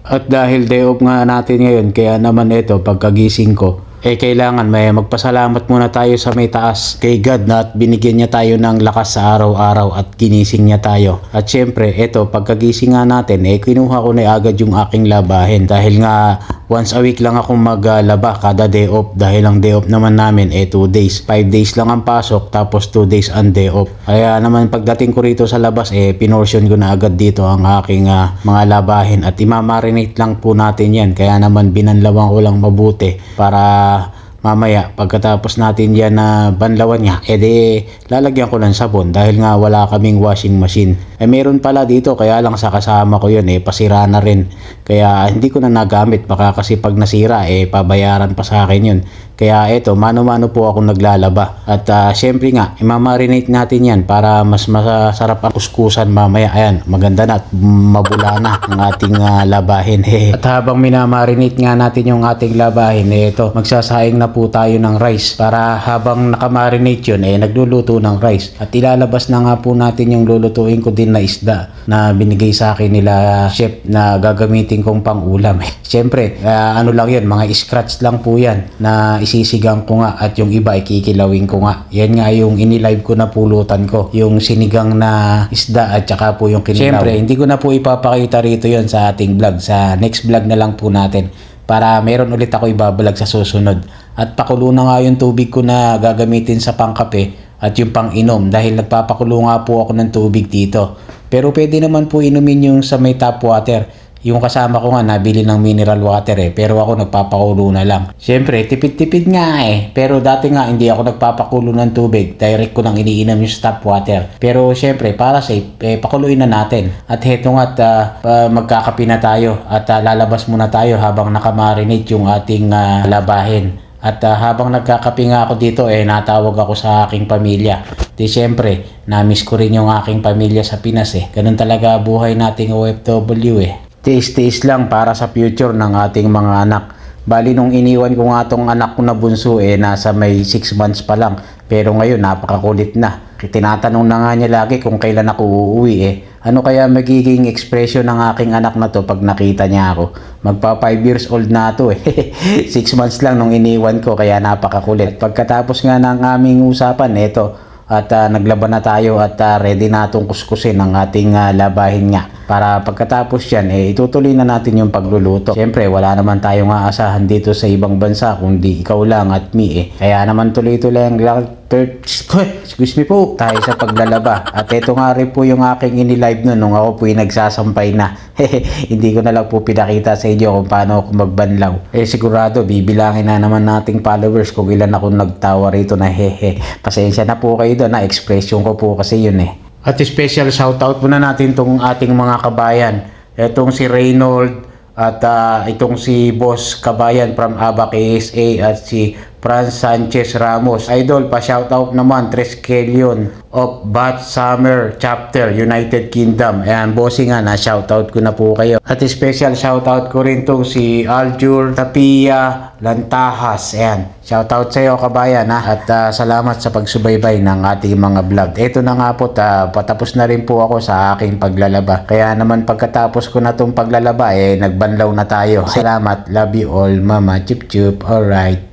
At dahil day off nga natin ngayon, kaya naman ito pagkagising ko, kailangan may magpasalamat muna tayo sa may taas kay God na at binigyan niya tayo ng lakas sa araw-araw at ginising niya tayo. At syempre, ito pagkagising nga natin, kinuha ko na agad yung aking labahin dahil nga once a week lang akong maglaba kada day off dahil ang day off naman namin 2 days. 5 days lang ang pasok tapos 2 days ang day off. Kaya naman pagdating ko rito sa labas, pinortion ko na agad dito ang aking mga labahin at imamarinate lang po natin yan. Kaya naman binanlawan ko lang mabuti para mamaya pagkatapos natin yan na banlawan niya, lalagyan ko ng sabon dahil nga wala kaming washing machine. Meron pala dito kaya lang sa kasama ko yun, pasira na rin. Kaya hindi ko na nagamit, baka kasi pag nasira pabayaran pa sa akin yun. Kaya eto, mano-mano po ako naglalaba. At syempre nga, imamarinate natin yan para mas masarap ang kuskusan mamaya. Ayan, maganda na at mabula na ang ating labahin. At habang minamarinate nga natin yung ating labahin, ito, magsasaing na po tayo ng rice. Para habang nakamarinate yun, nagluluto ng rice. At ilalabas na nga po natin yung lulutuin ko din na isda na binigay sa akin nila chef na gagamitin kong pang ulam. Syempre, ano lang yun, mga scratch lang po yan na isisigang ko nga at yung iba ikikilawin ko nga. Yan nga yung inilive ko na pulutan ko. Yung sinigang na isda at saka po yung kinilaw. Syempre, hindi ko na po ipapakita rito yon sa ating vlog. Sa next vlog na lang po natin. Para meron ulit ako ibabalag sa susunod. At pakulo na nga yung tubig ko na gagamitin sa pangkape at yung pang-inom. Dahil nagpapakulo nga po ako ng tubig dito. Pero pwede naman po inumin yung sa may tap water. Yung kasama ko nga nabili ng mineral water pero ako nagpapakulo na lang. Siyempre, tipid-tipid nga pero dati nga hindi ako nagpapakulo ng tubig. Direct ko nang iniinom yung tap water. Pero siyempre, para safe, pakuluin na natin. At heto nga't magkakape na tayo at lalabas muna tayo habang nakamarinate yung ating labahin. At habang nagkakape nga ako dito, natawag ako sa aking pamilya. Di siyempre, na-miss ko rin yung aking pamilya sa Pinas Ganun talaga buhay nating OFW Tiis-tiis lang para sa future ng ating mga anak. Bali nung iniwan ko nga tong anak ko na bunso nasa may 6 months pa lang. Pero ngayon napakakulit na. Tinatanong na nga niya lagi kung kailan ako uuwi Ano kaya magiging expression ng aking anak na to pag nakita niya ako? Magpa 5 years old na to 6 months lang nung iniwan ko kaya napakakulit. At pagkatapos nga ng aming usapan at naglaban na tayo at ready na itong kuskusin ang ating labahin nga. Para pagkatapos yan, itutuloy na natin yung pagluluto. Siyempre, wala naman tayong aasahan dito sa ibang bansa kundi ikaw lang at me Kaya naman tuloy-tuloy ang excuse me po, tayo sa paglalaba. At ito nga rin po yung aking inilive nung ako po yung nagsasampay na. Hindi ko na lang po pinakita sa inyo kung paano ako magbanlaw. Sigurado, bibilangin na naman nating followers kung ilan ako nagtawa rito na Pasensya na po kayo doon, expression ko po kasi yun At special shoutout muna natin tong ating mga kabayan. Itong si Reynold at itong si Boss Kabayan from Aba KSA at si Franz Sanchez Ramos. Idol, pa-shoutout naman, Treskelion of Bat Summer Chapter, United Kingdom. Ayan, bossing nga, na-shoutout ko na po kayo. At special shoutout ko rin to si Aljur Tapia Lantahas. Ayan, shoutout sa iyo kabayan At salamat sa pagsubaybay ng ating mga vlog. Ito na nga po, patapos na rin po ako sa aking paglalaba. Kaya naman pagkatapos ko na tong paglalaba, nagbanlaw na tayo. Salamat, love you all, mama, chup chup, alright.